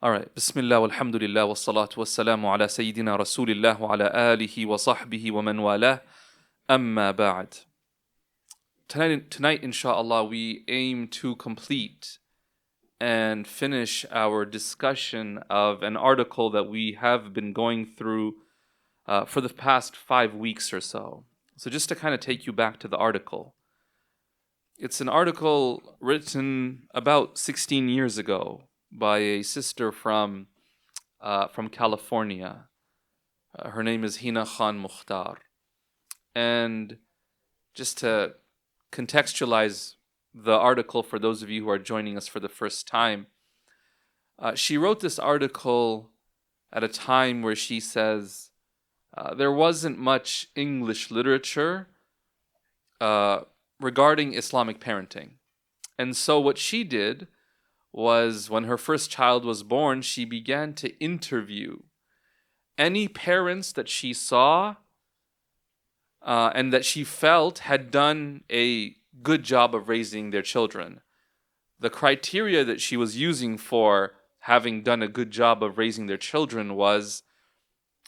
All right. Bismillah, walhamdulillah, wassalatu wassalamu ala Sayyidina Rasulillah wa ala alihi wa sahbihi wa man walah. Amma ba'd. Tonight, inshallah, we aim to complete and finish our discussion of an article that we have been going through for the past 5 weeks or so. So just to kind of take you back to the article. It's an article written about 16 years ago by a sister from California. Her name is Hina Khan Mukhtar. And just to contextualize the article for those of you who are joining us for the first time, she wrote this article at a time where she says there wasn't much English literature regarding Islamic parenting. And so what she did was, when her first child was born, she began to interview any parents that she saw and that she felt had done a good job of raising their children. The criteria that she was using for having done a good job of raising their children was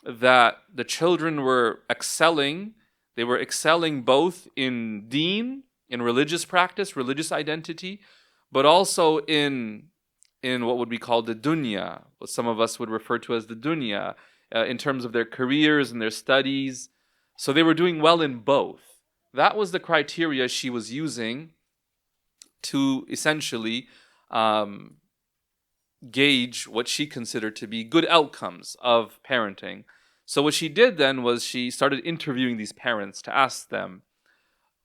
that the children were excelling. They were excelling both in deen, in religious practice, religious identity, but also in what would be called the dunya, what some of us would refer to as the dunya, in terms of their careers and their studies. So they were doing well in both. That was the criteria she was using to essentially gauge what she considered to be good outcomes of parenting. So what she did then was she started interviewing these parents to ask them,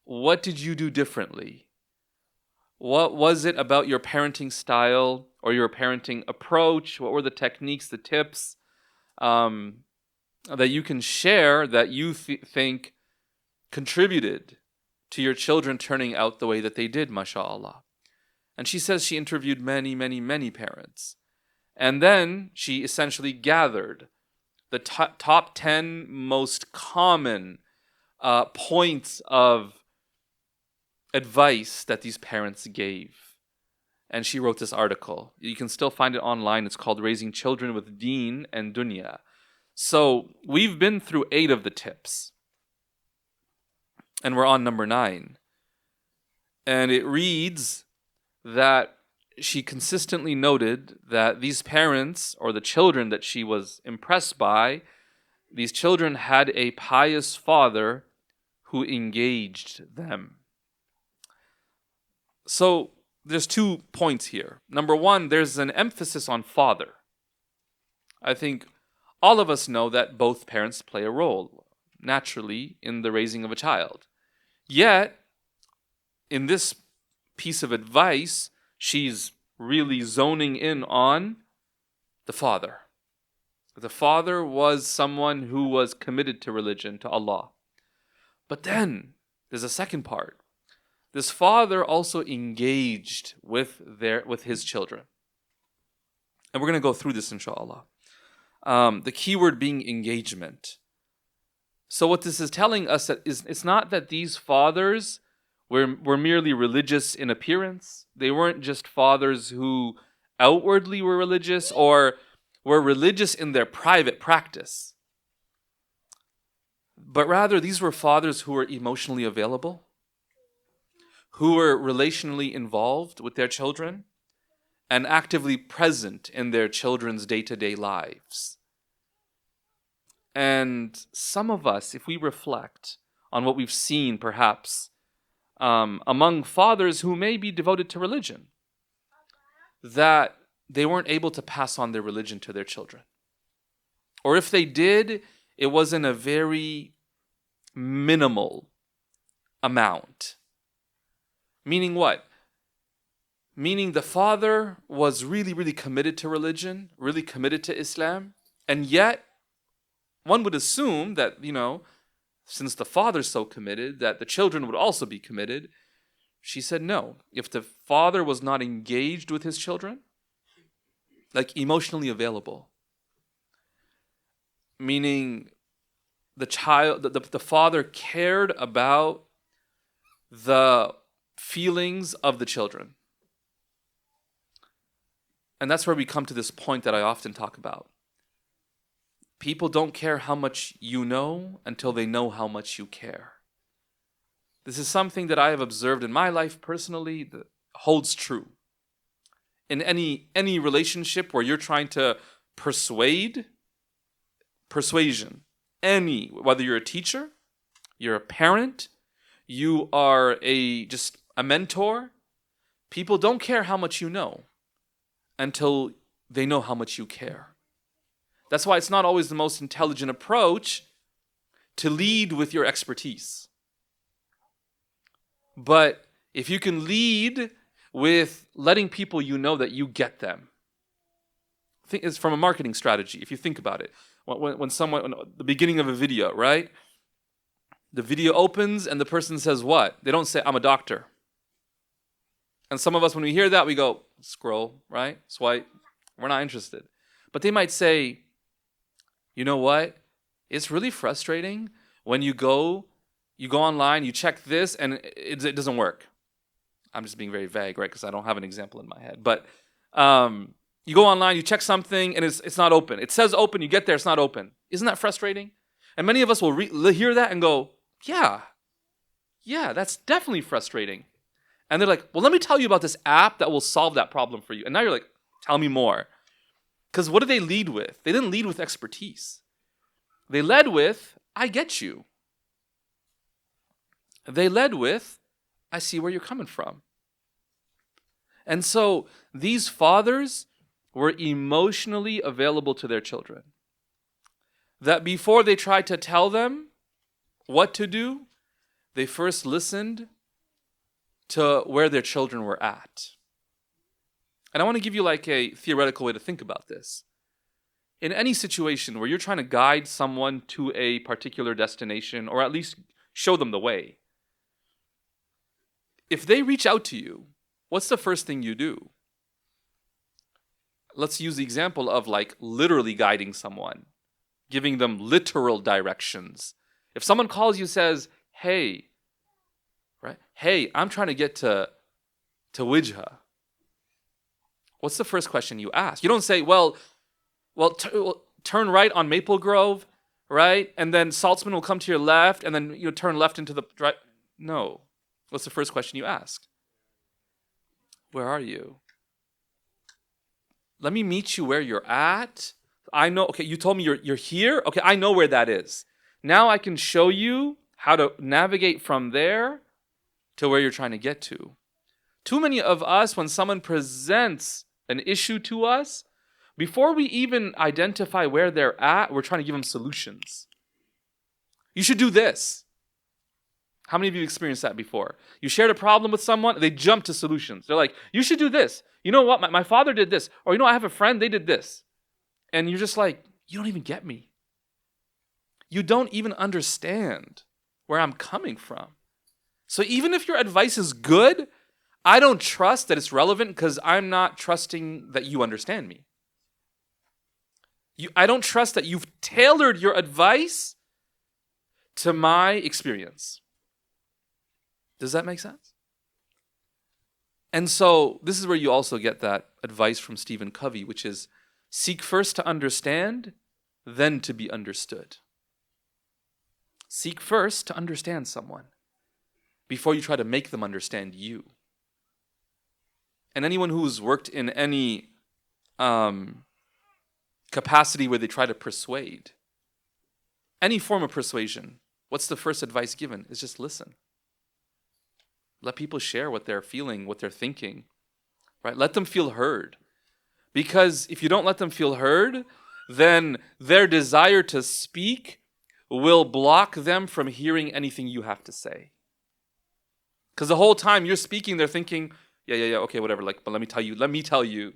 what did you do differently? What was it about your parenting style or your parenting approach? What were the techniques, the tips that you can share that you think contributed to your children turning out the way that they did, mashallah? And she says she interviewed many parents. And then she essentially gathered the top 10 most common points of advice that these parents gave. And she wrote this article. You can still find it online. It's called Raising Children with Deen and Dunya. So we've been through 8 of the tips. And we're on number 9. And it reads that she consistently noted that these parents, or the children that she was impressed by, these children had a pious father who engaged them. So there's 2 points here. Number 1, there's an emphasis on father. I think all of us know that both parents play a role, naturally, in the raising of a child. Yet, in this piece of advice, she's really zoning in on the father. The father was someone who was committed to religion, to Allah. But then, there's a second part. This father also engaged with his children. And we're going to go through this, inshallah. The key word being engagement. So what this is telling us is it's not that these fathers were merely religious in appearance. They weren't just fathers who outwardly were religious or were religious in their private practice. But rather, these were fathers who were emotionally available, who were relationally involved with their children, and actively present in their children's day-to-day lives. And some of us, if we reflect on what we've seen perhaps among fathers who may be devoted to religion, that they weren't able to pass on their religion to their children. Or if they did, it was in a very minimal amount. Meaning what? Meaning the father was really committed to religion, really committed to Islam, and yet one would assume that, since the father's so committed, that the children would also be committed. She said no. If the father was not engaged with his children, like emotionally available, meaning the father cared about the feelings of the children, And that's where we come to this point that I often talk about. People don't care how much you know until they know how much you care. This is something that I have observed in my life personally that holds true. In any relationship where you're trying to persuasion, whether you're a teacher, you're a parent, you are just a mentor, people don't care how much you know until they know how much you care. That's why it's not always the most intelligent approach to lead with your expertise. But if you can lead with letting people you know that you get them, I think it's from a marketing strategy, if you think about it. When the beginning of a video, right? The video opens and the person says what? They don't say, I'm a doctor. And some of us, when we hear that, we go, scroll, right? Swipe. We're not interested. But they might say, you know what? It's really frustrating when you go online, you check this, and it doesn't work. I'm just being very vague, right? Because I don't have an example in my head. But you go online, you check something, and it's not open. It says open, you get there, it's not open. Isn't that frustrating? And many of us will hear that and go, yeah, that's definitely frustrating. And they're like, well, let me tell you about this app that will solve that problem for you. And now you're like, tell me more. Because what did they lead with? They didn't lead with expertise. They led with, I get you. They led with, I see where you're coming from. And so these fathers were emotionally available to their children. That before they tried to tell them what to do, they first listened to where their children were at. And I want to give you like a theoretical way to think about this. In any situation where you're trying to guide someone to a particular destination, or at least show them the way, if they reach out to you, what's the first thing you do? Let's use the example of like literally guiding someone, giving them literal directions. If someone calls you, says, hey, right? Hey, I'm trying to get to Wijhah. What's the first question you ask? You don't say, well, turn right on Maple Grove, right? And then Saltzman will come to your left, and then you turn left into the right. No. What's the first question you ask? Where are you? Let me meet you where you're at. I know, okay, you told me you're here. Okay, I know where that is. Now I can show you how to navigate from there to where you're trying to get to. Too many of us, when someone presents an issue to us, before we even identify where they're at, we're trying to give them solutions. You should do this. How many of you experienced that before? You shared a problem with someone, they jump to solutions. They're like, you should do this. You know what? My father did this. Or you know, I have a friend, they did this. And you're just like, you don't even get me. You don't even understand where I'm coming from. So even if your advice is good, I don't trust that it's relevant because I'm not trusting that you understand me. I don't trust that you've tailored your advice to my experience. Does that make sense? And so this is where you also get that advice from Stephen Covey, which is seek first to understand, then to be understood. Seek first to understand someone before you try to make them understand you. And anyone who's worked in any capacity where they try to persuade, any form of persuasion, what's the first advice given? Is just listen. Let people share what they're feeling, what they're thinking, right? Let them feel heard. Because if you don't let them feel heard, then their desire to speak will block them from hearing anything you have to say. Because the whole time you're speaking, they're thinking, yeah, okay, whatever, like, but let me tell you,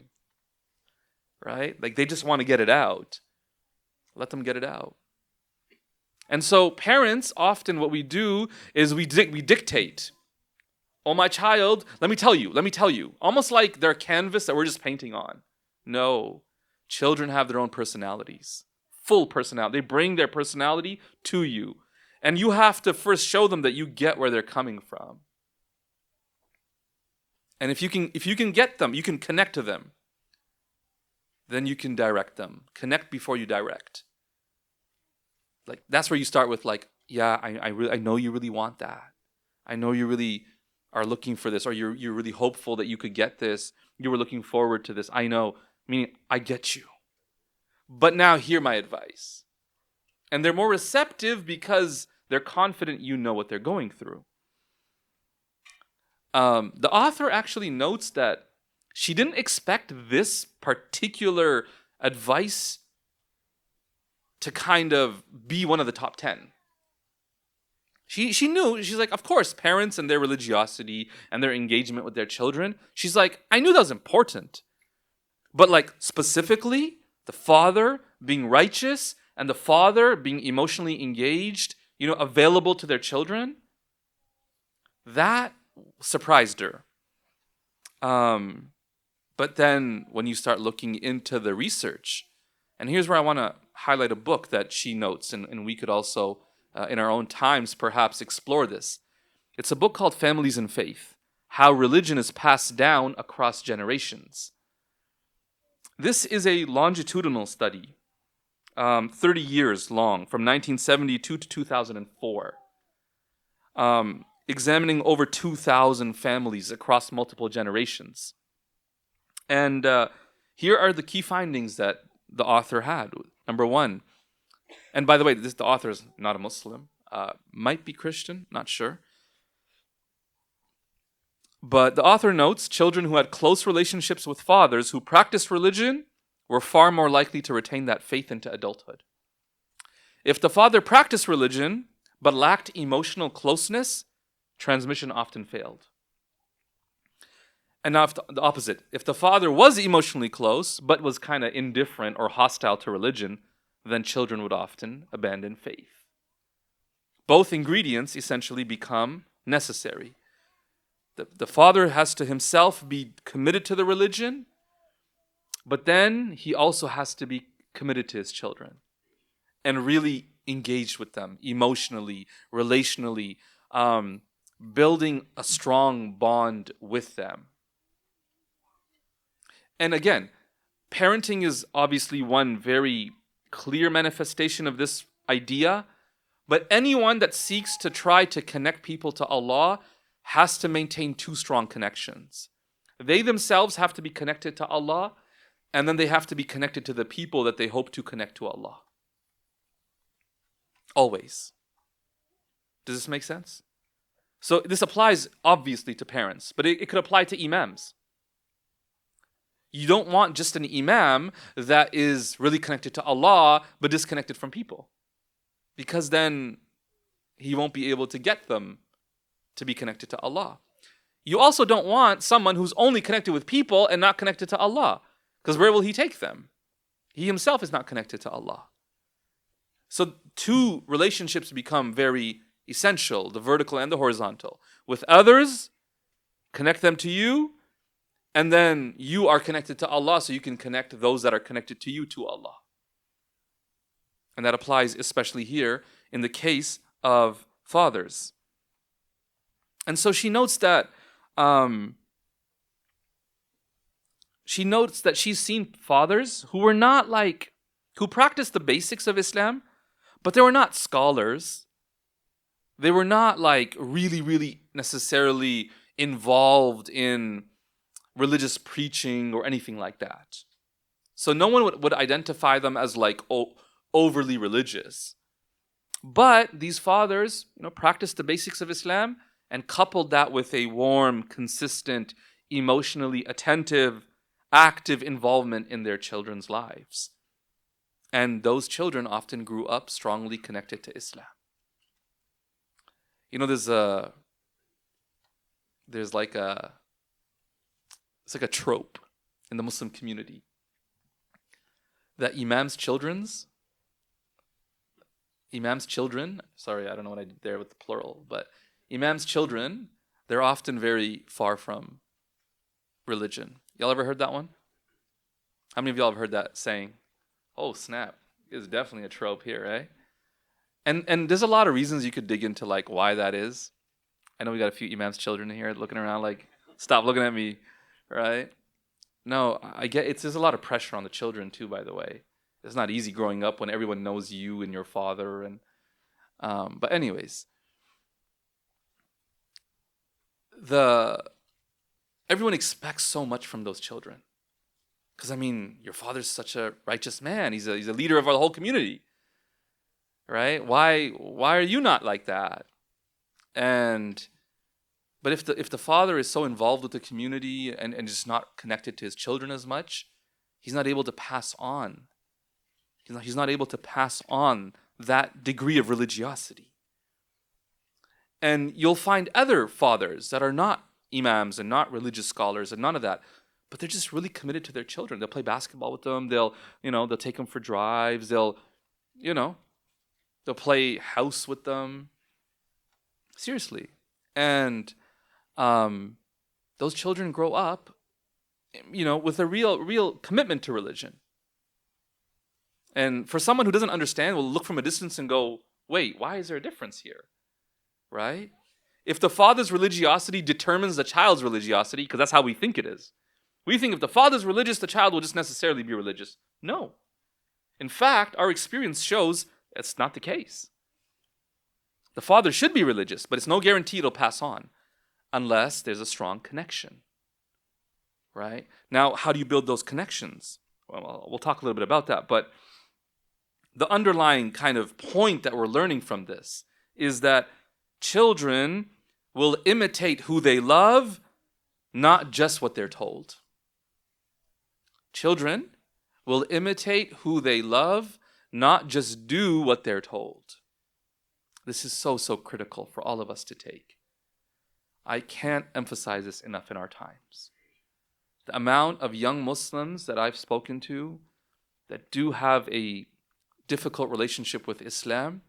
right? Like, they just want to get it out. Let them get it out. And so parents, often what we do is we dictate. Oh, my child, let me tell you. Almost like they're a canvas that we're just painting on. No, children have their own personalities, full personality. They bring their personality to you. And you have to first show them that you get where they're coming from. And if you can get them, you can connect to them. then you can direct them. Connect before you direct. Like that's where you start with like, yeah, I know you really want that. I know you really are looking for this, or you're really hopeful that you could get this. You were looking forward to this. I know. Meaning, I get you. But now hear my advice. And they're more receptive because they're confident you know what they're going through. The author actually notes that she didn't expect this particular advice to kind of be one of the top 10. She knew, she's like, of course, parents and their religiosity and their engagement with their children. She's like, I knew that was important. But like specifically, the father being righteous and the father being emotionally engaged, available to their children, that surprised her. But then when you start looking into the research, and here's where I want to highlight a book that she notes, and we could also, in our own times, perhaps explore this. It's a book called Families and Faith, How Religion is Passed Down Across Generations. This is a longitudinal study, 30 years long, from 1972 to 2004, examining over 2,000 families across multiple generations. And here are the key findings that the author had. Number one, and by the way, the author is not a Muslim, might be Christian, not sure. But the author notes children who had close relationships with fathers who practiced religion were far more likely to retain that faith into adulthood. If the father practiced religion but lacked emotional closeness, transmission often failed. And now the opposite. If the father was emotionally close but was kind of indifferent or hostile to religion, then children would often abandon faith. Both ingredients essentially become necessary. The father has to himself be committed to the religion, but then he also has to be committed to his children and really engaged with them emotionally, relationally, building a strong bond with them. And again, parenting is obviously one very clear manifestation of this idea, but anyone that seeks to try to connect people to Allah has to maintain two strong connections. They themselves have to be connected to Allah, and then they have to be connected to the people that they hope to connect to Allah. Always. Does this make sense? So this applies obviously to parents, but it could apply to imams. You don't want just an imam that is really connected to Allah but disconnected from people, because then he won't be able to get them to be connected to Allah. You also don't want someone who's only connected with people and not connected to Allah, because where will he take them? He himself is not connected to Allah. So two relationships become very essential, the vertical and the horizontal. With others, connect them to you, and then you are connected to Allah, so you can connect those that are connected to you to Allah. And that applies especially here in the case of fathers. And so she notes that she's seen fathers who were not who practiced the basics of Islam, but they were not scholars. They were not really, really necessarily involved in religious preaching or anything like that. So no one would identify them as overly religious. But these fathers, practiced the basics of Islam and coupled that with a warm, consistent, emotionally attentive, active involvement in their children's lives. And those children often grew up strongly connected to Islam. There's like a trope in the Muslim community that imams' children, sorry, I don't know what I did there with the plural, but imams' children, they're often very far from religion. Y'all ever heard that one? How many of y'all have heard that saying? Oh, snap. It's definitely a trope here, eh? And there's a lot of reasons you could dig into why that is. I know we got a few imams' children here looking around stop looking at me, right? No, I get there's a lot of pressure on the children too, by the way. It's not easy growing up when everyone knows you and your father and but anyways, the everyone expects so much from those children. Because I mean, your father's such a righteous man. He's a leader of our whole community, right? Why are you not like that? And but if the father is so involved with the community and just not connected to his children as much, he's not able to pass on. He's not able to pass on that degree of religiosity. And you'll find other fathers that are not imams and not religious scholars and none of that, but they're just really committed to their children. They'll play basketball with them. They'll take them for drives. They'll play house with them. Seriously. And those children grow up, with a real commitment to religion. And for someone who doesn't understand, will look from a distance and go, wait, why is there a difference here? Right? If the father's religiosity determines the child's religiosity, because that's how we think it is. We think if the father's religious, the child will just necessarily be religious. No. In fact, our experience shows that's not the case. The father should be religious, but it's no guarantee it'll pass on unless there's a strong connection. Right? Now, how do you build those connections? Well, we'll talk a little bit about that, but the underlying kind of point that we're learning from this is that children will imitate who they love, not just what they're told. Children will imitate who they love, not just do what they're told. This is so critical for all of us to take. I can't emphasize this enough in our times. The amount of young Muslims that I've spoken to that do have a difficult relationship with Islam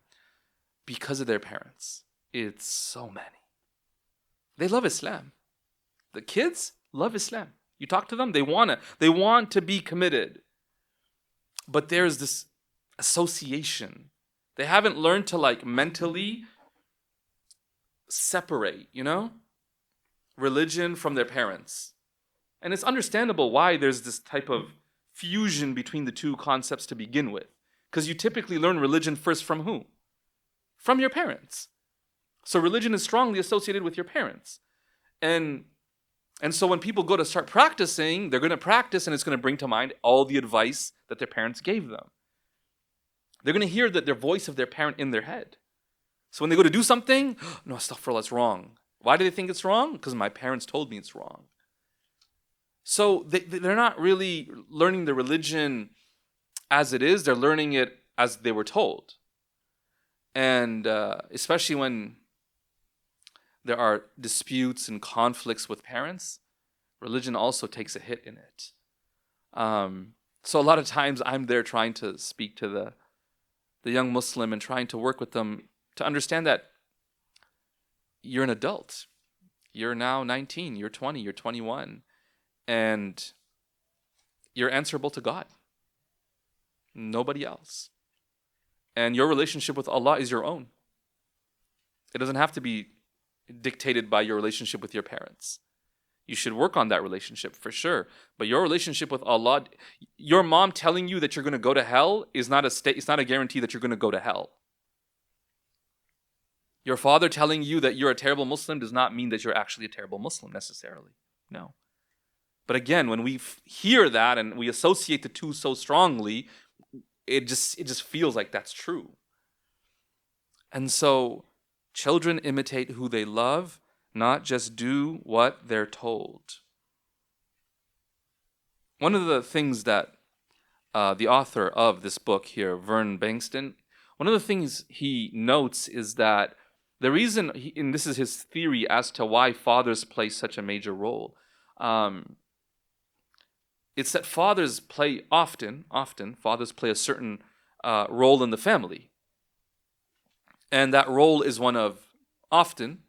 because of their parents. It's so many. They love Islam. The kids love Islam. You talk to them, they want to be committed. But there's this association. They haven't learned to mentally separate, religion from their parents. And it's understandable why there's this type of fusion between the two concepts to begin with. Because you typically learn religion first from who? From your parents. So religion is strongly associated with your parents. And so when people go to start practicing, they're going to practice and it's going to bring to mind all the advice that their parents gave them. They're going to hear their voice of their parent in their head. So when they go to do something, no, astaghfirullah, it's wrong. Why do they think it's wrong? Because my parents told me it's wrong. So they're not really learning the religion as it is. They're learning it as they were told. And especially when there are disputes and conflicts with parents, religion also takes a hit in it. So a lot of times I'm there trying to speak to the young Muslim and trying to work with them to understand that you're an adult. You're now 19, you're 20, you're 21, and you're answerable to God. Nobody else. And your relationship with Allah is your own. It doesn't have to be dictated by your relationship with your parents. You should work on that relationship for sure. But your relationship with Allah, your mom telling you that you're going to go to hell is not it's not a guarantee that you're going to go to hell. Your father telling you that you're a terrible Muslim does not mean that you're actually a terrible Muslim necessarily. No. But again, when we hear that and we associate the two so strongly, it just feels like that's true. And so children imitate who they love, not just do what they're told. One of the things that the author of this book here, Vern Bankston, one of the things he notes is that the reason, and this is his theory as to why fathers play such a major role, it's that fathers play fathers play a certain role in the family. And that role is one of often,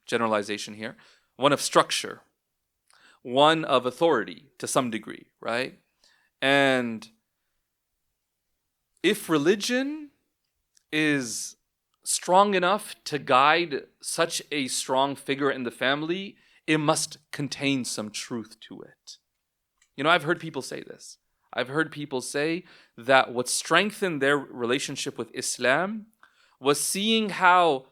generalization here, one of structure, one of authority to some degree, right? And if religion is strong enough to guide such a strong figure in the family, it must contain some truth to it. I've heard people say this. I've heard people say that what strengthened their relationship with Islam was seeing how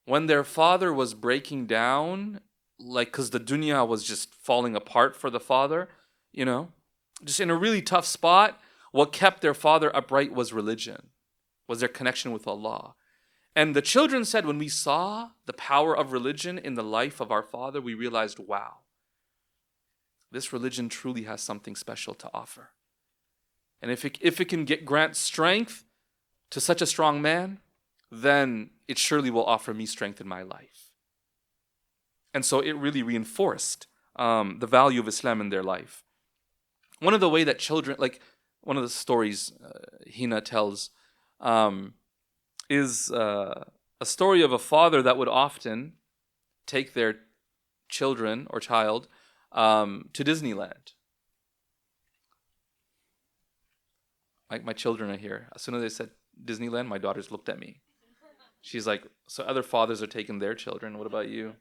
when their father was breaking down, like because the dunya was just falling apart for the father, just in a really tough spot, what kept their father upright was religion, was their connection with Allah. And the children said, when we saw the power of religion in the life of our father, we realized, wow, this religion truly has something special to offer. And if it can grant strength to such a strong man, then it surely will offer me strength in my life. And so it really reinforced the value of Islam in their life. One of the way that children, like one of the stories Hina tells, is a story of a father that would often take their children or child to Disneyland. Like my children are here. As soon as they said Disneyland, my daughters looked at me. She's like, so other fathers are taking their children. What about you?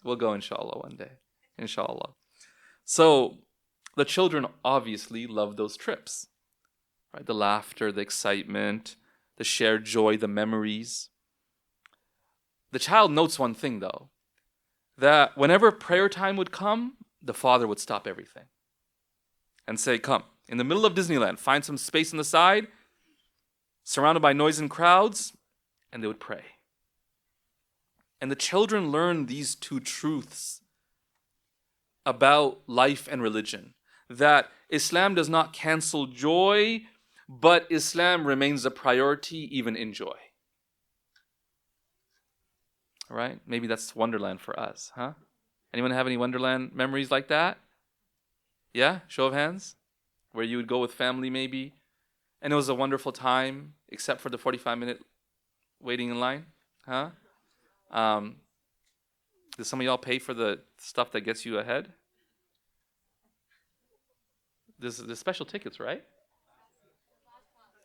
We'll go inshallah one day. Inshallah. So the children obviously love those trips. Right? The laughter, the excitement, the shared joy, the memories. The child notes one thing though, that whenever prayer time would come, the father would stop everything and say, come, in the middle of Disneyland, find some space on the side, surrounded by noise and crowds, and they would pray. And the children learn these two truths about life and religion, that Islam does not cancel joy, but Islam remains a priority even in joy. All right? Maybe that's Wonderland for us, huh? Anyone have any Wonderland memories like that? Yeah? Show of hands? Where you would go with family maybe, and it was a wonderful time, except for the 45-minute waiting in line, huh? Did some of y'all pay for the stuff that gets you ahead? There's special tickets, right?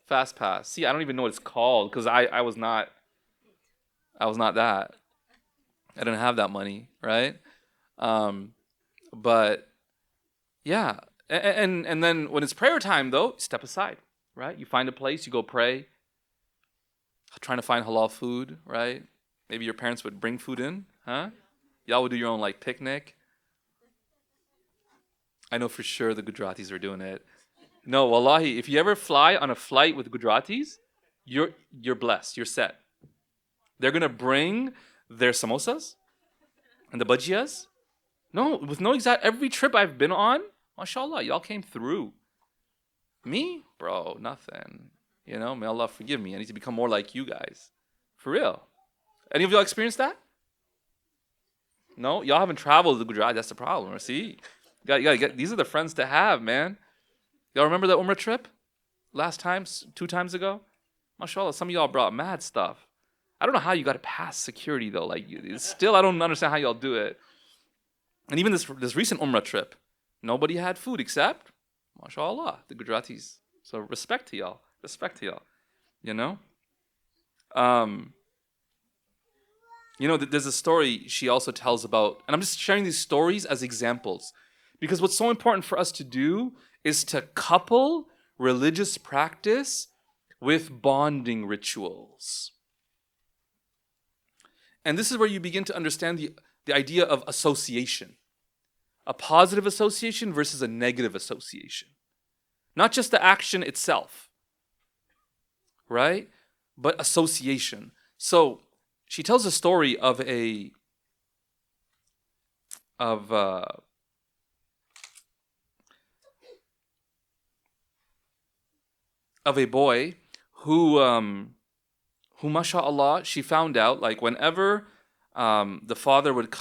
Fast Pass. See, I don't even know what it's called because I was not that. I didn't have that money, right? But yeah, and then when it's prayer time though, step aside, right? You find a place, you go pray. Trying to find halal food, right? Maybe your parents would bring food in, huh? Y'all would do your own like picnic. I know for sure the Gujaratis are doing it. No, wallahi, if you ever fly on a flight with Gujaratis, you're blessed. You're set. They're gonna bring their samosas and the bhajiyas. No, with no exact every trip I've been on, mashallah, y'all came through. Me, bro, nothing. May Allah forgive me. I need to become more like you guys, for real. Any of y'all experienced that? No, y'all haven't traveled to Gujarat. That's the problem. See, you gotta get. These are the friends to have, man. Y'all remember that Umrah trip last time, 2 times ago? Mashallah, some of y'all brought mad stuff. I don't know how you got to pass security though. Like, still, I don't understand how y'all do it. And even this recent Umrah trip, nobody had food except, mashallah, the Gujaratis. So respect to y'all. Respect to y'all. There's a story she also tells about, and I'm just sharing these stories as examples, because what's so important for us to do is to couple religious practice with bonding rituals. And this is where you begin to understand the idea of association. A positive association versus a negative association. Not just the action itself, right? But association. So she tells a story of a boy who mashallah, she found out like whenever the father would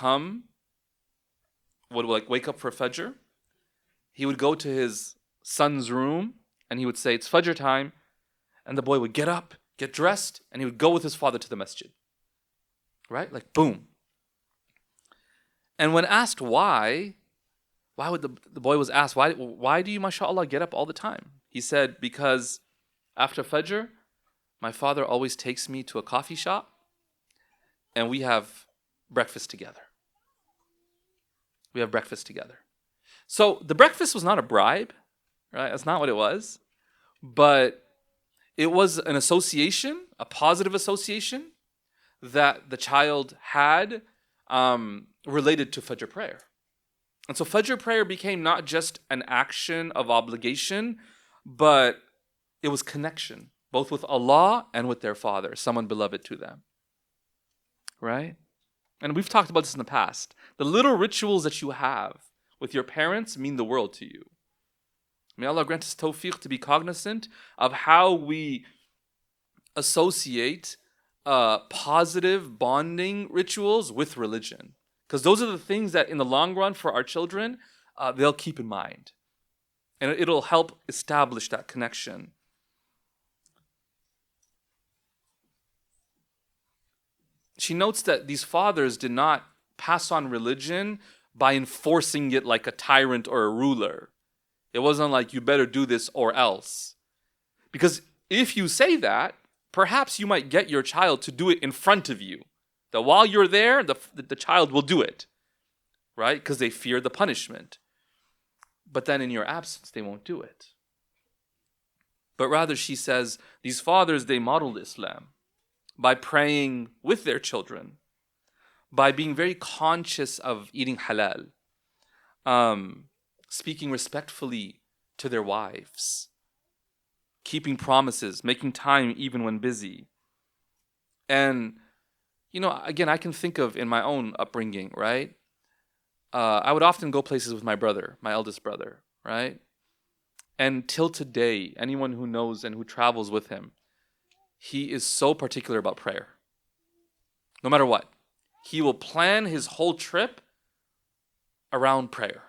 like wake up for Fajr, he would go to his son's room and he would say, it's Fajr time, and the boy would get up, get dressed, and he would go with his father to the masjid. Right? Like boom. And when asked why would the boy was asked, why do you mashallah get up all the time? He said, because after Fajr, my father always takes me to a coffee shop and we have breakfast together. So the breakfast was not a bribe, right? That's not what it was. But it was an association, a positive association that the child had related to Fajr prayer. And so Fajr prayer became not just an action of obligation, but it was connection, both with Allah and with their father, someone beloved to them. Right? And we've talked about this in the past. The little rituals that you have with your parents mean the world to you. May Allah grant us tawfiq to be cognizant of how we associate positive bonding rituals with religion. Because those are the things that in the long run for our children, they'll keep in mind. And it'll help establish that connection. She notes that these fathers did not pass on religion by enforcing it like a tyrant or a ruler. It wasn't like you better do this or else. Because if you say that, perhaps you might get your child to do it in front of you. That while you're there, the child will do it. Right? Because they fear the punishment. But then in your absence, they won't do it. But rather, she says, these fathers, they modeled Islam by praying with their children, by being very conscious of eating halal, speaking respectfully to their wives, keeping promises, making time even when busy. And, again, I can think of in my own upbringing, right? I would often go places with my brother, my eldest brother, right? And till today, anyone who knows and who travels with him, he is so particular about prayer. No matter what. He will plan his whole trip around prayer.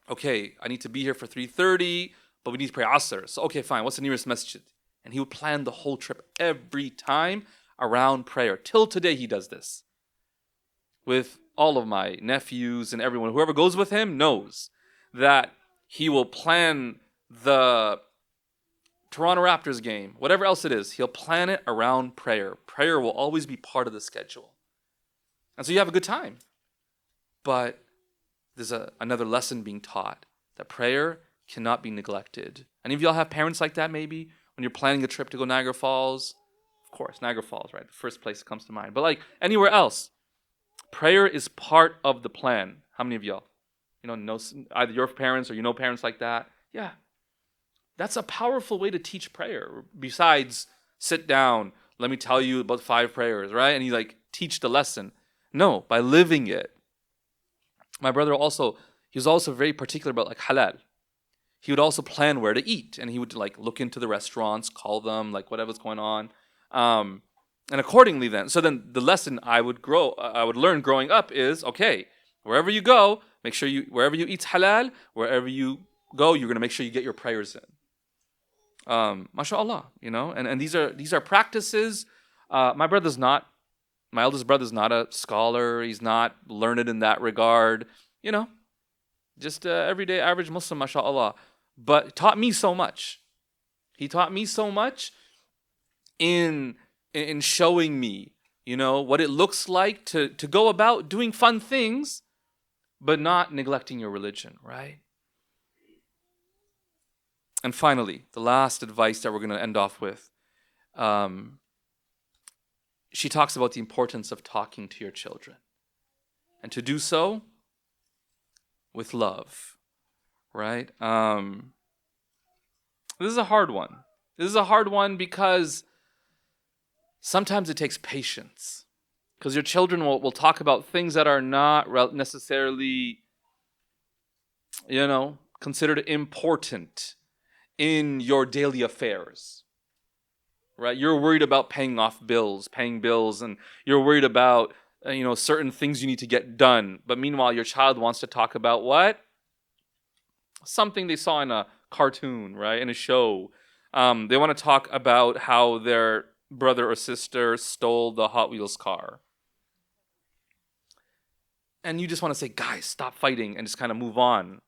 Okay, I need to be here for 3:30, but we need to pray Asr. So, okay, fine. What's the nearest masjid? And he would plan the whole trip every time around prayer. Till today, he does this. With all of my nephews and everyone, whoever goes with him knows that he will plan the Toronto Raptors game, whatever else it is, he'll plan it around prayer. Prayer will always be part of the schedule. And so you have a good time. But there's another lesson being taught, that prayer cannot be neglected. Any of y'all have parents like that maybe? When you're planning a trip to go Niagara Falls? Of course, Niagara Falls, right? The first place that comes to mind. But like anywhere else, prayer is part of the plan. How many of y'all? Know either your parents or parents like that? Yeah. That's a powerful way to teach prayer. Besides, sit down, let me tell you about 5 prayers, right? And you teach the lesson. No, by living it. My brother he was also very particular about halal. He would also plan where to eat, and he would look into the restaurants, call them, whatever's going on. And accordingly then the lesson I would learn growing up is, okay, wherever you go, make sure wherever you eat halal, wherever you go, you're going to make sure you get your prayers in. MashaAllah, and these are practices. My eldest brother's not a scholar. He's not learned in that regard. Just everyday average Muslim, MashaAllah. But taught me so much. He taught me so much in showing me, what it looks like to go about doing fun things, but not neglecting your religion, right? And finally, the last advice that we're going to end off with, she talks about the importance of talking to your children. And to do so with love, right? This is a hard one. This is a hard one because sometimes it takes patience. Because your children will talk about things that are not necessarily, considered important in your daily affairs, right? You're worried about paying bills, and you're worried about, certain things you need to get done. But meanwhile, your child wants to talk about what? Something they saw in a cartoon, right? In a show. They want to talk about how their brother or sister stole the Hot Wheels car. And you just want to say, guys, stop fighting and just kind of move on.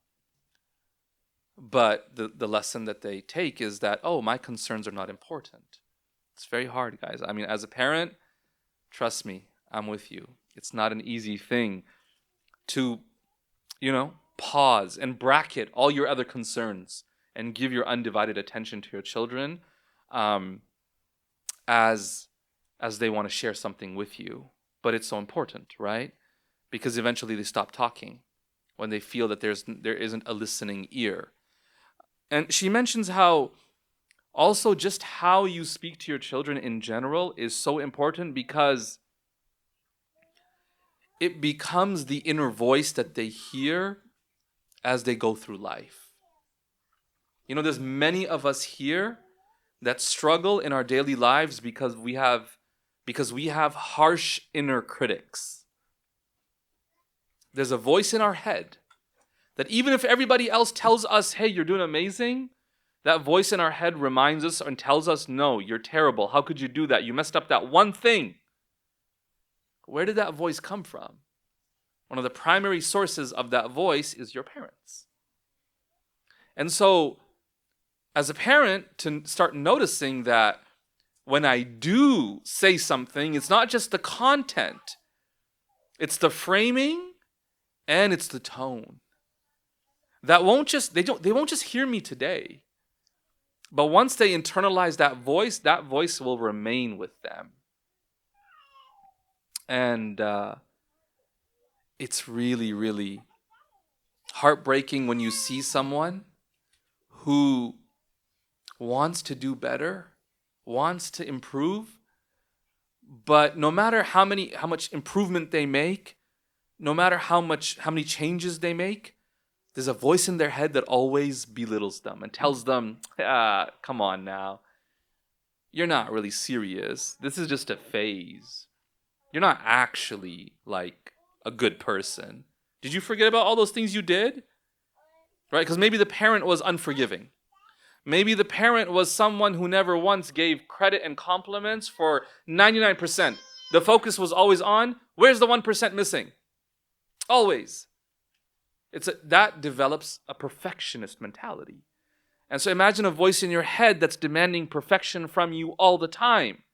But the lesson that they take is that, oh, my concerns are not important. It's very hard, guys. I mean, as a parent, trust me, I'm with you. It's not an easy thing to, pause and bracket all your other concerns and give your undivided attention to your children as they want to share something with you. But it's so important, right? Because eventually they stop talking when they feel that there isn't a listening ear. And she mentions how also just how you speak to your children in general is so important, because it becomes the inner voice that they hear as they go through life. You know, there's many of us here that struggle in our daily lives because we have harsh inner critics. There's a voice in our head that even if everybody else tells us, hey, you're doing amazing, that voice in our head reminds us and tells us, no, you're terrible. How could you do that? You messed up that one thing. Where did that voice come from? One of the primary sources of that voice is your parents. And so, as a parent, to start noticing that when I do say something, it's not just the content, it's the framing and it's the tone. They won't just hear me today. But once they internalize that voice will remain with them. And it's really, really heartbreaking when you see someone who wants to do better, wants to improve, but no matter how much improvement they make, no matter how many changes they make, there's a voice in their head that always belittles them and tells them, come on now. You're not really serious. This is just a phase. You're not actually like a good person. Did you forget about all those things you did? Right? Because maybe the parent was unforgiving. Maybe the parent was someone who never once gave credit and compliments for 99%. The focus was always on, where's the 1% missing? Always. That develops a perfectionist mentality. And so imagine a voice in your head that's demanding perfection from you all the time.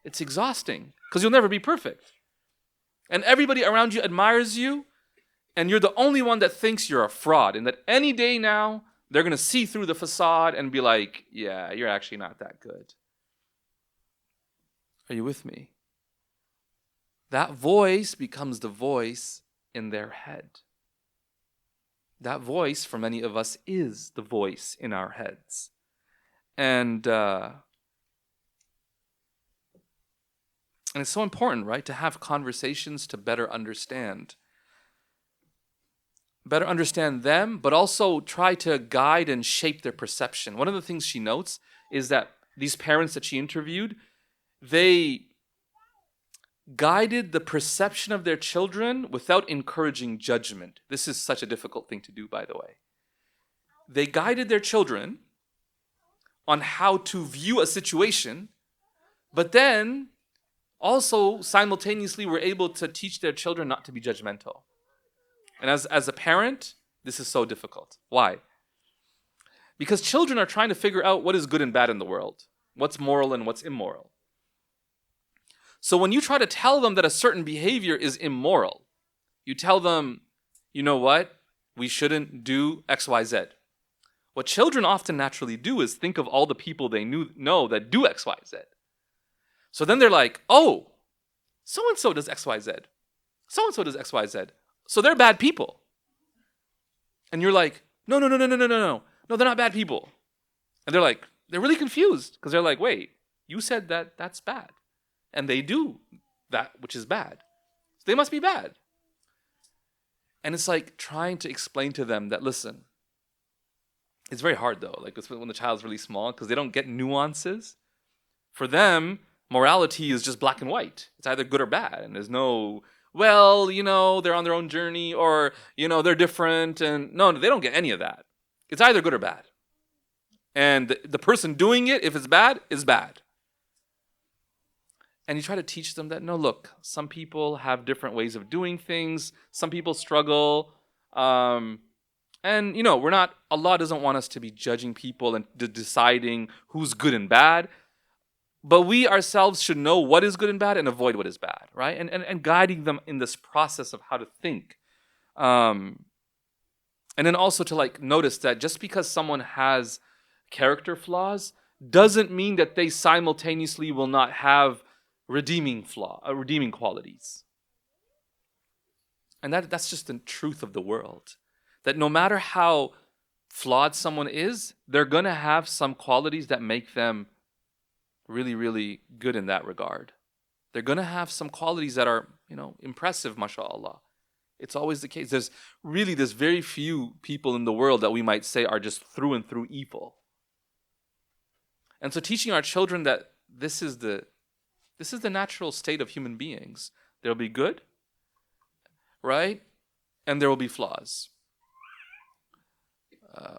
It's exhausting because you'll never be perfect. And everybody around you admires you, and you're the only one that thinks you're a fraud, and that any day now, they're going to see through the facade and be like, yeah, you're actually not that good. Are you with me? That voice becomes the voice in their head. That voice, for many of us, is the voice in our heads. And it's so important, right, to have conversations to better understand them, but also try to guide and shape their perception. One of the things she notes is that these parents that she interviewed, they guided the perception of their children without encouraging judgment. This is such a difficult thing to do, by the way. They guided their children on how to view a situation, but then also simultaneously were able to teach their children not to be judgmental. And as a parent, this is so difficult. Why? Because children are trying to figure out what is good and bad in the world, what's moral and what's immoral. So when you try to tell them that a certain behavior is immoral, you tell them, you know what? We shouldn't do X, Y, Z. What children often naturally do is think of all the people they know that do X, Y, Z. So then they're like, oh, so-and-so does X, Y, Z. So-and-so does X, Y, Z. So they're bad people. And you're like, no. No, they're not bad people. And they're really confused because they're like, wait, you said that that's bad. And they do that which is bad. So they must be bad. And it's like trying to explain to them that, listen, it's very hard though, like when the child's really small, because they don't get nuances. For them, morality is just black and white. It's either good or bad. And there's no, well, they're on their own journey, or, they're different. And no, they don't get any of that. It's either good or bad. And the person doing it, if it's bad, is bad. And you try to teach them that, no, look, some people have different ways of doing things. Some people struggle. And, Allah doesn't want us to be judging people and deciding who's good and bad. But we ourselves should know what is good and bad and avoid what is bad, right? And guiding them in this process of how to think. And then also to like notice that just because someone has character flaws doesn't mean that they simultaneously will not have redeeming qualities. And that's just the truth of the world. That no matter how flawed someone is, they're going to have some qualities that make them really, really good in that regard. They're going to have some qualities that are, impressive, mashallah. It's always the case. There's very few people in the world that we might say are just through and through evil. And so teaching our children that this is the natural state of human beings. There'll be good, right? And there will be flaws.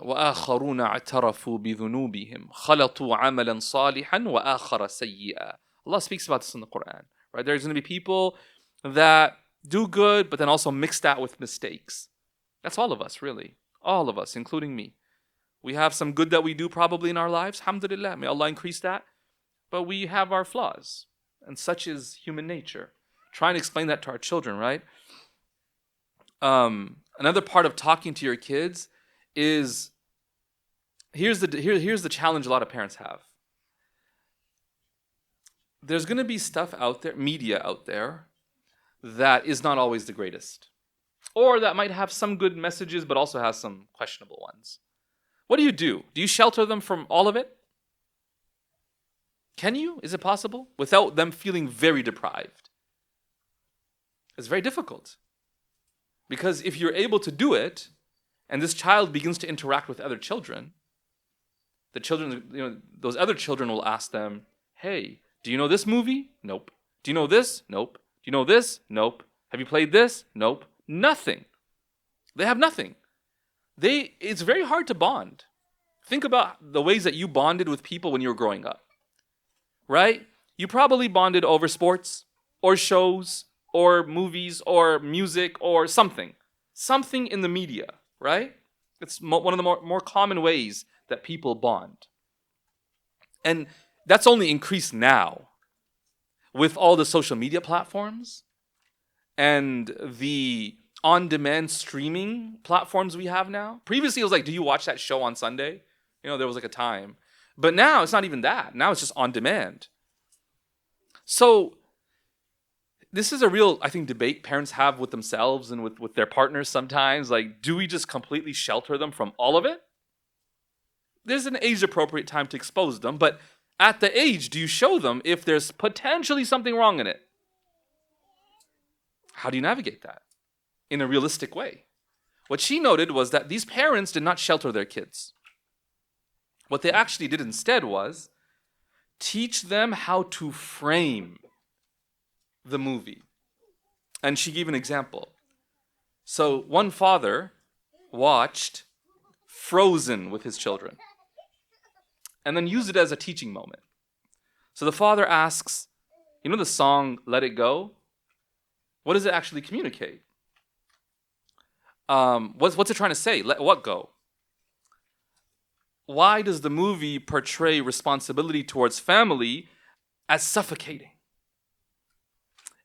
وآخرون اعترفوا بذنوبهم خلطوا عملا صالحا وآخر سيئا. Allah speaks about this in the Quran, right? There's going to be people that do good, but then also mix that with mistakes. That's all of us, really. All of us, including me. We have some good that we do probably in our lives. Alhamdulillah, may Allah increase that. But we have our flaws. And such is human nature. Try and explain that to our children, right? Another part of talking to your kids is, here's the challenge a lot of parents have. There's going to be stuff out there, media out there, that is not always the greatest. Or that might have some good messages, but also has some questionable ones. What do? Do you shelter them from all of it? Can you? Is it possible? Without them feeling very deprived. It's very difficult. Because if you're able to do it, and this child begins to interact with other children, the children, those other children will ask them, hey, do you know this movie? Nope. Do you know this? Nope. Do you know this? Nope. Have you played this? Nope. Nothing. They have nothing. It's very hard to bond. Think about the ways that you bonded with people when you were growing up, right? You probably bonded over sports or shows or movies or music or something in the media, right? It's one of the more common ways that people bond. And that's only increased now with all the social media platforms and the on-demand streaming platforms we have now. Previously, it was like, do you watch that show on Sunday? There was like a time. But now, it's not even that. Now it's just on demand. So, this is a real, I think, debate parents have with themselves and with their partners sometimes. Like, do we just completely shelter them from all of it? There's an age-appropriate time to expose them, but at the age, do you show them if there's potentially something wrong in it? How do you navigate that in a realistic way? What she noted was that these parents did not shelter their kids. What they actually did instead was teach them how to frame the movie. And she gave an example. So one father watched Frozen with his children and then used it as a teaching moment. So the father asks, the song Let It Go? What does it actually communicate? What's it trying to say? Let what go? Why does the movie portray responsibility towards family as suffocating?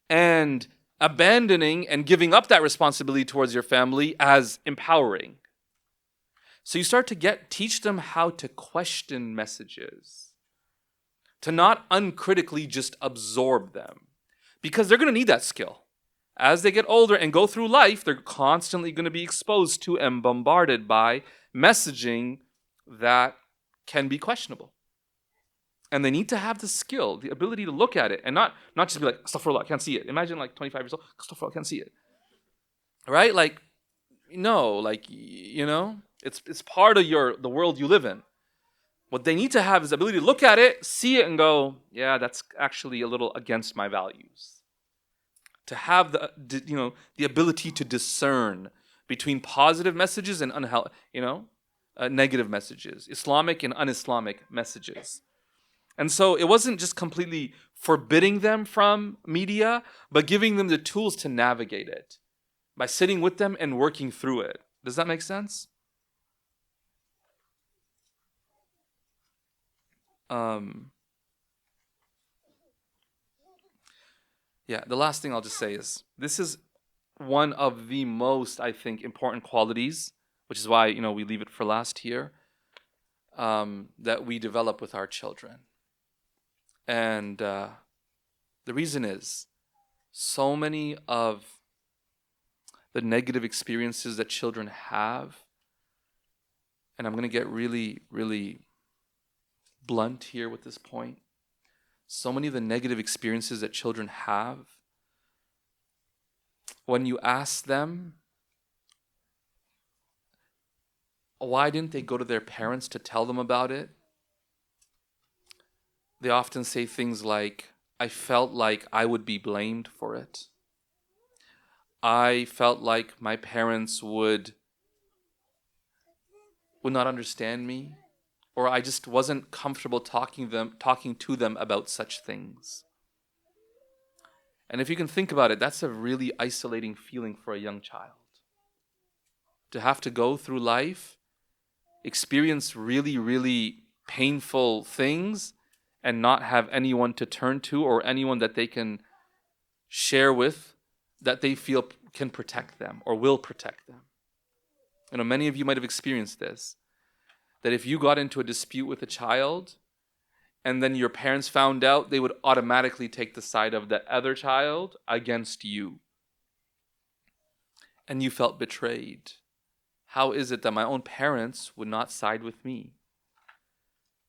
And abandoning and giving up that responsibility towards your family as empowering. So you start to teach them how to question messages, to not uncritically just absorb them, because they're going to need that skill. As they get older and go through life, they're constantly going to be exposed to and bombarded by messaging that can be questionable. And they need to have the skill, the ability to look at it and not just be like, astaghfirullah, I can't see it. Imagine like 25 years old, astaghfirullah, I can't see it. Right? Like, no, it's part of the world you live in. What they need to have is the ability to look at it, see it, and go, yeah, that's actually a little against my values. To have the ability to discern between positive messages and negative messages, Islamic and un-Islamic messages. And so it wasn't just completely forbidding them from media, but giving them the tools to navigate it by sitting with them and working through it. Does that make sense? Yeah, the last thing I'll just say is this is one of the most, I think, important qualities which is why, we leave it for last here, that we develop with our children. And the reason is, so many of the negative experiences that children have, and I'm going to get really, really blunt here with this point. So many of the negative experiences that children have, when you ask them, why didn't they go to their parents to tell them about it? They often say things like, I felt like I would be blamed for it. I felt like my parents would not understand me, or I just wasn't comfortable talking to them about such things. And if you can think about it, that's a really isolating feeling for a young child. To have to go through life, experience really, really painful things, and not have anyone to turn to or anyone that they can share with that they feel can protect them or will protect them. Many of you might have experienced this, that if you got into a dispute with a child and then your parents found out, they would automatically take the side of that other child against you. And you felt betrayed. How is it that my own parents would not side with me?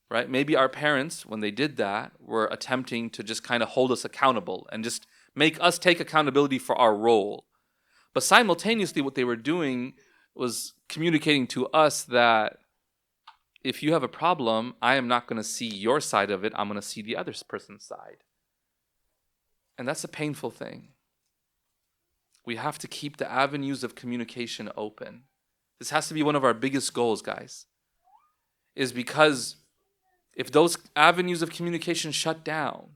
Right? Maybe our parents, when they did that, were attempting to just kind of hold us accountable and just make us take accountability for our role. But simultaneously, what they were doing was communicating to us that if you have a problem, I am not going to see your side of it. I'm going to see the other person's side. And that's a painful thing. We have to keep the avenues of communication open. This has to be one of our biggest goals, guys. Is because if those avenues of communication shut down,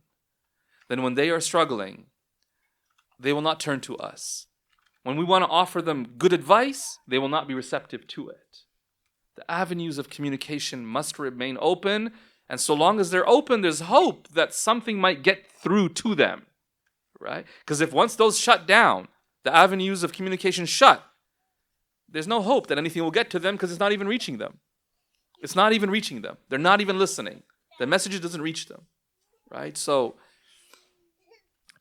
then when they are struggling, they will not turn to us. When we want to offer them good advice, they will not be receptive to it. The avenues of communication must remain open, and so long as they're open, there's hope that something might get through to them, right? Because if once those shut down, the avenues of communication shut, there's no hope that anything will get to them because it's not even reaching them. It's not even reaching them. They're not even listening. The message doesn't reach them, right? So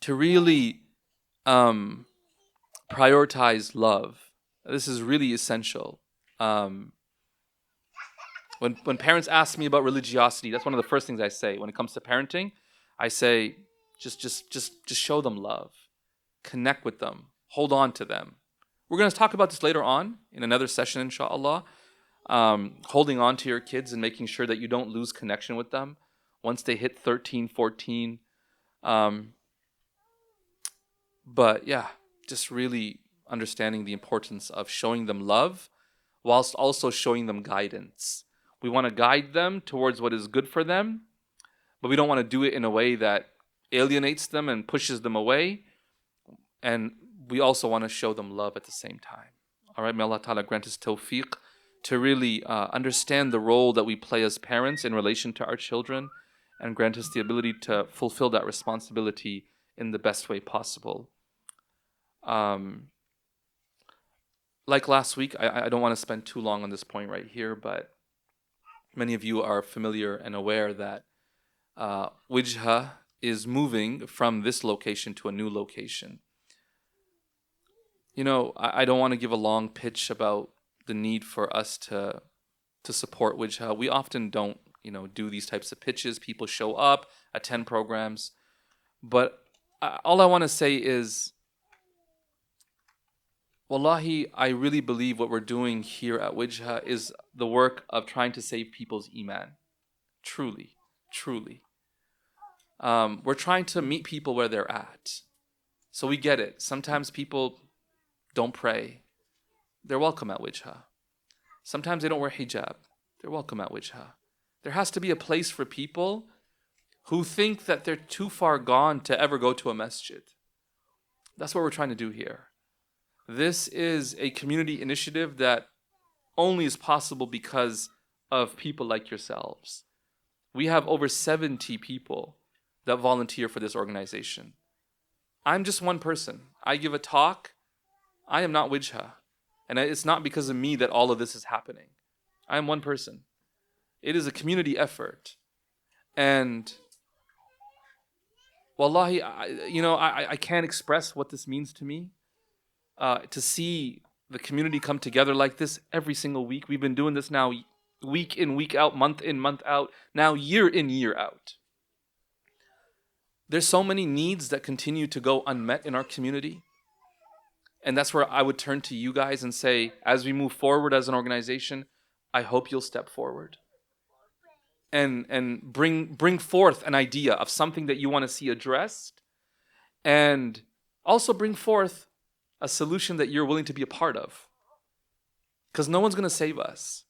to really prioritize love, this is really essential. When parents ask me about religiosity, that's one of the first things I say. When it comes to parenting, I say, just show them love. Connect with them. Hold on to them. We're going to talk about this later on in another session, inshallah. Holding on to your kids and making sure that you don't lose connection with them once they hit 13, 14. But yeah, just really understanding the importance of showing them love whilst also showing them guidance. We want to guide them towards what is good for them, but we don't want to do it in a way that alienates them and pushes them away. And we also want to show them love at the same time. All right, may Allah Ta'ala grant us tawfiq to really understand the role that we play as parents in relation to our children, and grant us the ability to fulfill that responsibility in the best way possible. Like last week, I don't want to spend too long on this point right here, but many of you are familiar and aware that Wijhah is moving from this location to a new location. I don't want to give a long pitch about the need for us to support Wijhah. We often don't, do these types of pitches. People show up, attend programs. But all I want to say is, wallahi, I really believe what we're doing here at Wijhah is the work of trying to save people's iman. Truly, truly. We're trying to meet people where they're at. So we get it. Sometimes people don't pray. They're welcome at Wijhah. Sometimes they don't wear hijab. They're welcome at Wijhah. There has to be a place for people who think that they're too far gone to ever go to a masjid. That's what we're trying to do here. This is a community initiative that only is possible because of people like yourselves. We have over 70 people that volunteer for this organization. I'm just one person. I give a talk. I am not Wijhah. And it's not because of me that all of this is happening. I am one person. It is a community effort. And wallahi, I can't express what this means to me. To see the community come together like this every single week. We've been doing this now week in, week out, month in, month out, now year in, year out. There's so many needs that continue to go unmet in our community. And that's where I would turn to you guys and say, as we move forward as an organization, I hope you'll step forward and bring forth an idea of something that you want to see addressed, and also bring forth a solution that you're willing to be a part of. Because no one's going to save us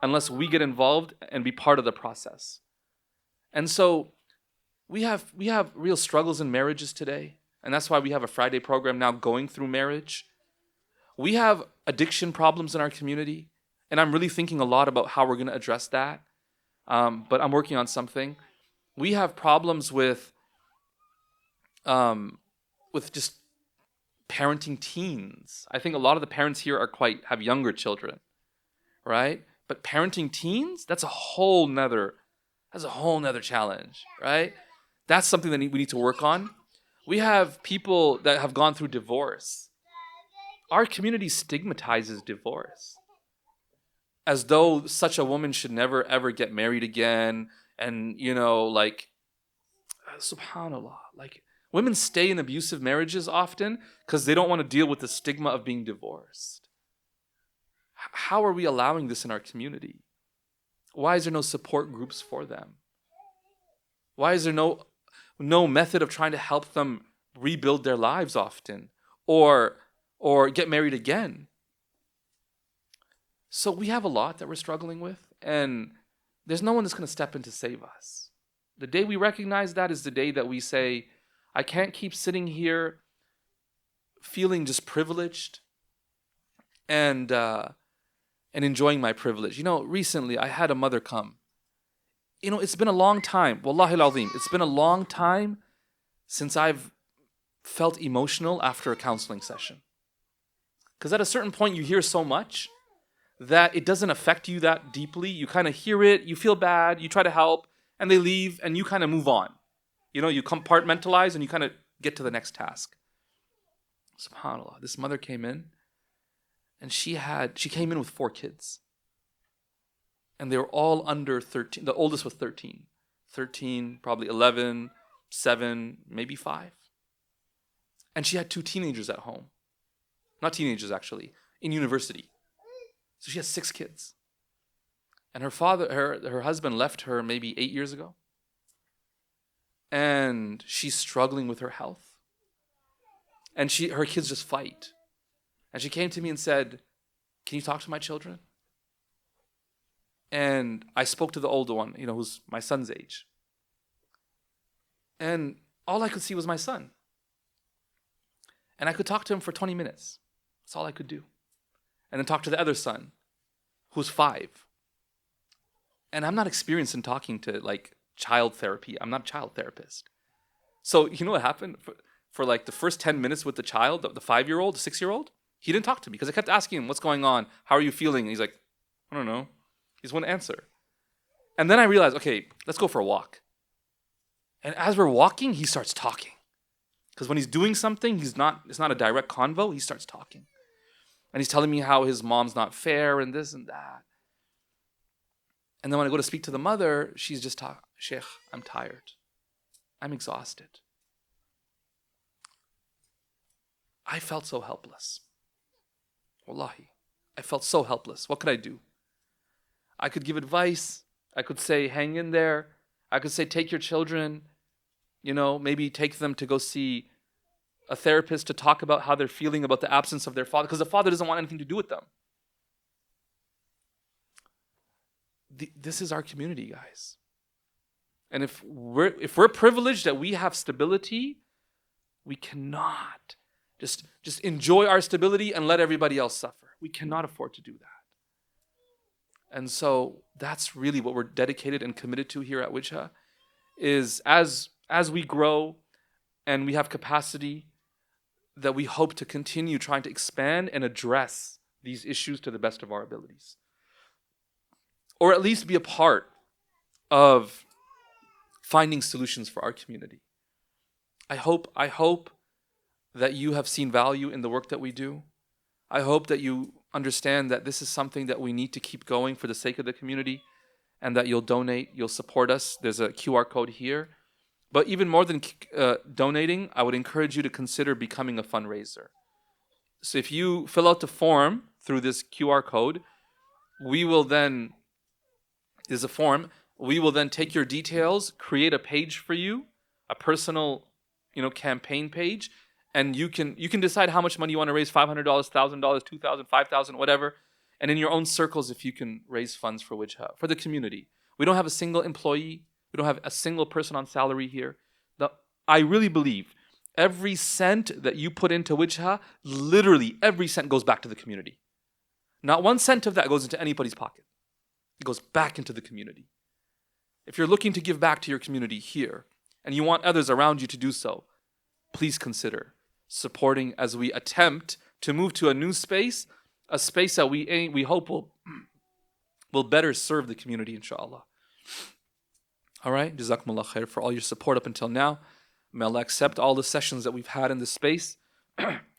unless we get involved and be part of the process. And so we have real struggles in marriages today. And that's why we have a Friday program now going through marriage. We have addiction problems in our community. And I'm really thinking a lot about how we're going to address that. But I'm working on something. We have problems with just parenting teens. I think a lot of the parents here have younger children, right? But parenting teens, that's a whole nother challenge, right? That's something that we need to work on. We have people that have gone through divorce. Our community stigmatizes divorce as though such a woman should never ever get married again. And, subhanAllah, women stay in abusive marriages often because they don't want to deal with the stigma of being divorced. How are we allowing this in our community? Why is there no support groups for them? Why is there no method of trying to help them rebuild their lives often or get married again? So we have a lot that we're struggling with, and there's no one that's going to step in to save us. The day we recognize that is the day that we say, I can't keep sitting here feeling just privileged and enjoying my privilege. Recently I had a mother come. It's been a long time. Wallahi al-azim. It's been a long time since I've felt emotional after a counseling session. Because at a certain point you hear so much that it doesn't affect you that deeply. You kind of hear it, you feel bad, you try to help, and they leave, and you kind of move on. You compartmentalize and you kind of get to the next task. SubhanAllah, this mother came in, and she came in with 4 kids. And they were all under 13. The oldest was 13. 13, probably 11, 7, maybe 5. And she had 2 teenagers at home. Not teenagers, actually, in university. So she has 6 kids. And her husband left her maybe 8 years ago. And she's struggling with her health. And her kids just fight. And she came to me and said, can you talk to my children? And I spoke to the older one, who's my son's age. And all I could see was my son. And I could talk to him for 20 minutes. That's all I could do. And then talk to the other son, who's 5. And I'm not experienced in talking to child therapy. I'm not a child therapist. So you know what happened? For the first 10 minutes with the child, the 5-year-old, the 6-year-old, he didn't talk to me because I kept asking him, what's going on? How are you feeling? And he's like, I don't know. He just wouldn't answer. And then I realized, okay, let's go for a walk. And as we're walking, he starts talking. Because when he's doing something, it's not a direct convo, he starts talking. And he's telling me how his mom's not fair and this and that. And then when I go to speak to the mother, she's just talking, Shaykh, I'm tired. I'm exhausted. I felt so helpless. Wallahi. I felt so helpless. What could I do? I could give advice. I could say, hang in there. I could say, take your children. Maybe take them to go see a therapist to talk about how they're feeling about the absence of their father, because the father doesn't want anything to do with them. This is our community, guys. And if we're privileged that we have stability, we cannot just enjoy our stability and let everybody else suffer. We cannot afford to do that. And so that's really what we're dedicated and committed to here at Wijhah, is as we grow and we have capacity, that we hope to continue trying to expand and address these issues to the best of our abilities. Or at least be a part of finding solutions for our community. I hope that you have seen value in the work that we do. I hope that you understand that this is something that we need to keep going for the sake of the community, and that you'll donate, you'll support us. There's a QR code here. But even more than donating, I would encourage you to consider becoming a fundraiser. So if you fill out the form through this QR code, we will then, there's a form, we will then take your details, create a page for you, a personal, campaign page, and you can decide how much money you want to raise, $500, $1,000, $2,000, $5,000, whatever. And in your own circles, if you can raise funds for Wijhah, for the community. We don't have a single employee. We don't have a single person on salary here. I really believe every cent that you put into Wijhah, literally every cent goes back to the community. Not 1 cent of that goes into anybody's pocket. It goes back into the community. If you're looking to give back to your community here, and you want others around you to do so, please consider supporting as we attempt to move to a new space, a space that we hope will better serve the community, inshallah. All right, Jazakumullah khair for all your support up until now. May Allah accept all the sessions that we've had in this space.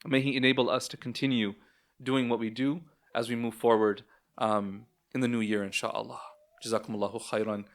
May He enable us to continue doing what we do as we move forward in the new year, inshallah. Jazakumullahu khairan.